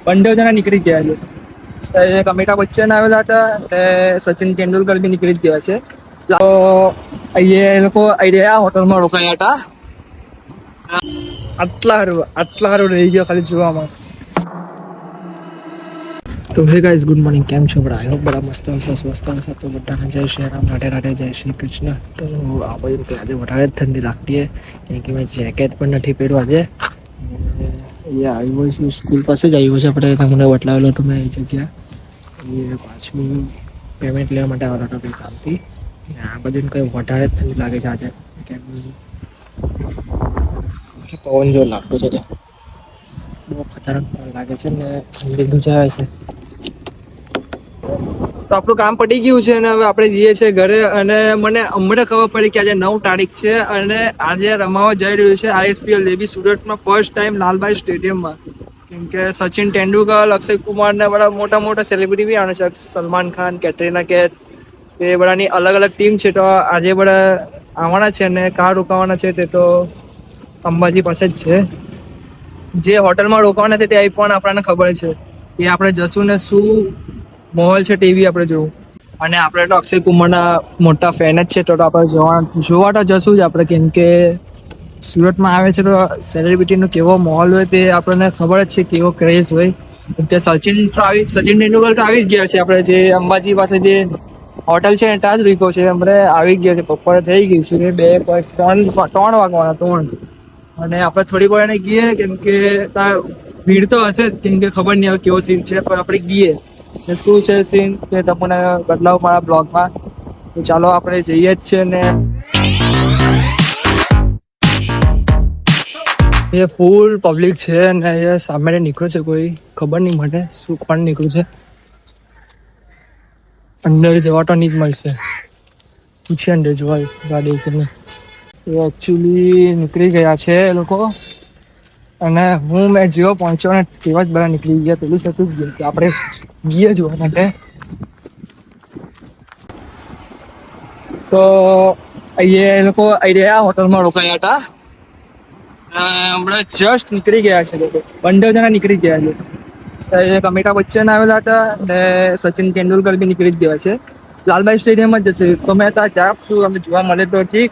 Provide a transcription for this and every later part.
બંને જણા નીકળી ગયા છે. એક અમિતાભ બચ્ચન આવેલા હતા અને સચિન તેંડુલકર બી નીકળી જ ગયા છે. તો અહીંયા એ લોકો અહીંયા હોટલમાં રોકાયા હતા. આટલા હારું રહી ગયો ખાલી જોવામાં. તો હે ગાઈઝ, ગુડ મોર્નિંગ. કેમ છો બધા? આઈ હોપ બધા મસ્ત હશે, સ્વસ્થ હશે. તો બધાને જય શ્રી રામ, રાધે રાધે, જય શ્રી કૃષ્ણ. તો આપણે આજે વધારે જ ઠંડી લાગતી છે કે મેં જેકેટ પણ નથી પહેર્યું આજે. અહીંયા આવ્યો છું, સ્કૂલ પાસે જ આવ્યો છે. આપણે તમને બતાવેલો હતો મેં એ જગ્યા. એ પાછું પેમેન્ટ લેવા માટે આવ્યો હતો કંઈ કામથી. આ બધું કંઈ વધારે જ ઠંડી લાગે છે આજે. કેમ પવન જો લાગતો છે તે બહુ ખતરનાક પવન લાગે છે ને ઠંડી ગુજાવે છે. તો આપણું કામ પતી ગયું છે અને હવે આપણે જઈએ છીએ ઘરે. અને મને હમણાં ખબર પડી કે આજે 9 તારીખ છે અને આજે રમાવા જઈ રહ્યું છે ISPL લેબી સુરતમાં ફર્સ્ટ ટાઈમ લાલભાઈ સ્ટેડિયમમાં. કેમ કે સચિન તેંડુલકર, અક્ષય કુમાર ને બધા મોટા મોટા સેલિબ્રિટી બી આવે છે. સલમાન ખાન, કેટરીના કૈફ, એ બધાની અલગ અલગ ટીમ છે. તો આજે બધા આવવાના છે અને કાર રોકાવાના છે તે તો અંબાજી પાસે જ છે. જે હોટલમાં રોકાવાના છે તે પણ આપણને ખબર છે કે આપણે જશું ને શું માહોલ છે ટીવી આપણે જોવું. અને આપણે તો અક્ષય કુમારના મોટા ફેન જ છે. તો આપણે જોવા તો જશું જ આપણે. કેમ કે સુરતમાં આવે છે તો સેલિબ્રિટીનો કેવો માહોલ હોય તે આપણને ખબર જ છે, કેવો ક્રેઝ હોય. કે સચિન તેંડુલકર તો આવી જ ગયા છે. આપણે જે અંબાજી પાસે જે હોટલ છે ને ત્યાં જ રૂક્યો છે. હમણાં આવી ગયા છે, બપોરે થઈ ગઈ છે 3 વાગવાના 3. અને આપણે થોડી વાર એને ગઈએ કેમ કે ત્યાં ભીડ તો હશે જ. કેમ કે ખબર નહીં હવે કેવો સીન છે, પણ આપણે ગઈએ શું છે સીન તે તમને બદલાવ મારા બ્લોગમાં. તો ચાલો આપણે જઈએ જ છે ને એ ફૂલ પબ્લિક છે ને એ સામે નીકળ્યો છે કોઈ ખબર નહીં મને શું કોણ નીકળ્યું છે. અંદર જવા તો નહીં જ મળશે. પૂછીએ અંદર જોવા ગાડી કરીને. એ એકચ્યુઅલી નીકળી ગયા છે એ લોકો. અને મેં જેવો પહોંચ્યો ને તેવા જ બધા નીકળી ગયા. પેલું સતું જ ગયું કે આપણે ગઈએ જોવા માટે. તો અહીંયા એ લોકો અહીંયા હોટલમાં રોકાયા હતા. હમણાં જસ્ટ નીકળી ગયા છે લોકો. બંને જણા નીકળી ગયા છે. એક અમિતાભ બચ્ચન આવેલા હતા અને સચિન તેંડુલકર બી નીકળી જ ગયા છે. લાલભાઈ સ્ટેડિયમ જ જશે. તો મેં ત્યાં જાશું, અમને જોવા મળે તો ઠીક.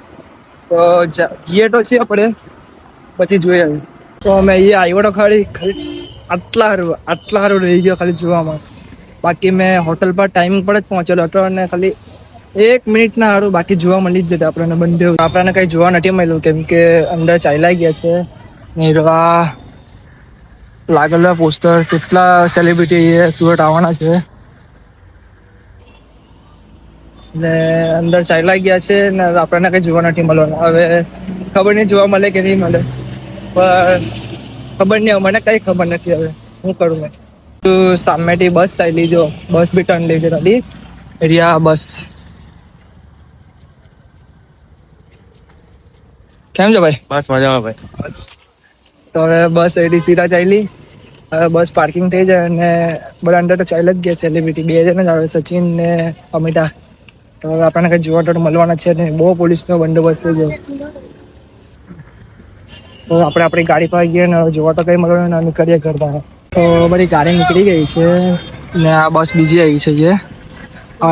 તો ગઈએ તો છીએ આપણે, પછી જોઈએ હવે. તો અમે અહીંયા આવ્યો તો ખરી આટલા હારું રહી ગયો ખાલી જોવામાં. બાકી મેં હોટલ પર ટાઈમ પર જ પહોંચેલો હતો અને ખાલી 1 મિનિટના હારું બાકી જોવા મળી જ જતા આપણને. બંને આપણને કંઈ જોવા નથી મળ્યું કેમ કે અંદર ચાલ્યા ગયા છે. નિર્વા લાગેલા પોસ્ટર કેટલા સેલિબ્રિટી સુરત આવવાના છે ને અંદર ચાલ્યા ગયા છે ને આપણને કંઈ જોવા નથી મળવાનું. હવે ખબર નહીં જોવા મળે કે નહીં મળે, પણ ખબર નહીં. મને કંઈ ખબર નથી હવે શું કરું મેં. સામેથી બસ ચાલી, જો બસ બી ટર્ન લઈ ગઈ એરિયા બસ. કેમ છો ભાઈ? બસ મજામાં ભાઈ. તો હવે બસ એડી સીધા ચાલી. હવે બસ પાર્કિંગ થઈ જાય અને બધા અંદર તો ચાલ્યા જ ગયા સેલિબ્રિટી. 2 જણ જ આવે, સચિન ને અમિતા. તો હવે આપણને કંઈ જોવા તો મળવાના છે ને. બહુ પોલીસનો બંદોબસ્ત છે જો. તો આપણે આપણી ગાડી પર ગઈએ ને જોવા તો કંઈ મળવાનું ના નીકળીએ ઘરમાં. તો બધી ગાડી નીકળી ગઈ છે ને આ બસ બીજી આવી છે જે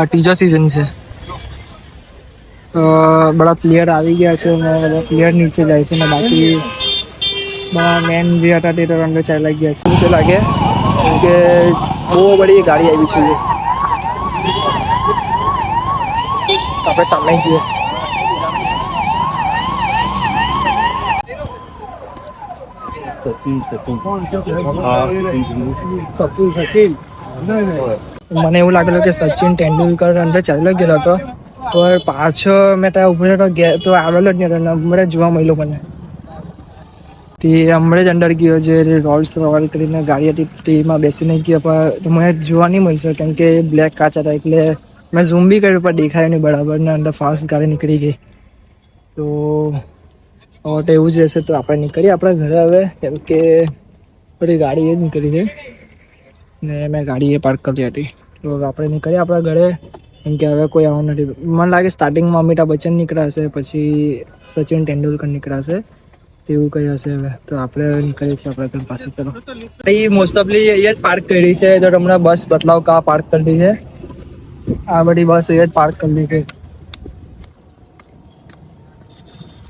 ત્રીજો સિઝન છે. બધા પ્લેયર આવી ગયા છે ને બધા પ્લેયર નીચે જાય છે ને બાકી બધા મેન જે હતા તે તો અંદર ચાલ્યા ગયા છે. શું લાગે કે બહુ બધી ગાડી આવી છે. આપણે સામે ગઈએ. મને એવું લાગેલું કે સચિન તેંડુલકર અંદર ચાલ્યો ગયેલો હતો, તો પાછો મેં ત્યાં ઉભો તો આવેલો જ નહીં. હમણાં જોવા મળ્યો મને. તે હમણાં જ અંદર ગયો જે રોલ્સ રોયલ કરીને ગાડી હતી તેમાં બેસીને ગયો, પણ મને જોવા નહીં મળશે કેમ કે બ્લેક કાચ હતા. એટલે મેં ઝૂમ બી કર્યું પણ દેખાય નહીં બરાબર ને અંદર ફાસ્ટ ગાડી નીકળી ગઈ. તો હવે એવું જ રહેશે. તો આપણે નીકળીએ આપણા ઘરે હવે કેમ કે બધી ગાડી એ જ નીકળી ગઈ ને મેં ગાડી એ પાર્ક કરી હતી. તો આપણે નીકળીએ આપણા ઘરે કેમ કે હવે કોઈ આવવાનું નથી. મને લાગે સ્ટાર્ટિંગમાં અમિતાભ બચ્ચન નીકળાશે, પછી સચિન તેંડુલકર નીકળાશે તેવું કઈ હશે હવે તો આપણે નીકળીશું આપણે ઘર પાસે. ચલો એ મોસ્ટ ઓફલી અહીંયા જ પાર્ક કરી છે તો હમણાં બસ બદલાવ કા પાર્ક કરી છે. આ બધી બસ અહીંયા જ પાર્ક કરી છે.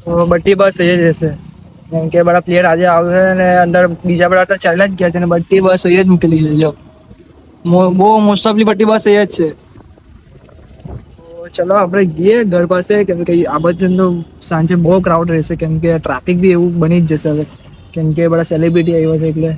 તો બધી બસ અહીંયા જ રહેશે કેમ કે બધા પ્લેયર આજે આવશે ને અંદર બીજા બધા તો ચાલ્યા જ ગયા છે ને બધી બસ અહીંયા જ મૂકેલી છે. જો બહુ મોસ્ટ ઓફલી બધી બસ અહીંયા જ છે. તો ચલો આપણે જઈએ ઘર પાસે કેમ કે આ બાજુ સાંજે બહુ ક્રાઉડ રહેશે કેમ કે ટ્રાફિક બી એવું બની જ જશે હવે કેમ કે બધા સેલિબ્રિટી આવ્યા છે એટલે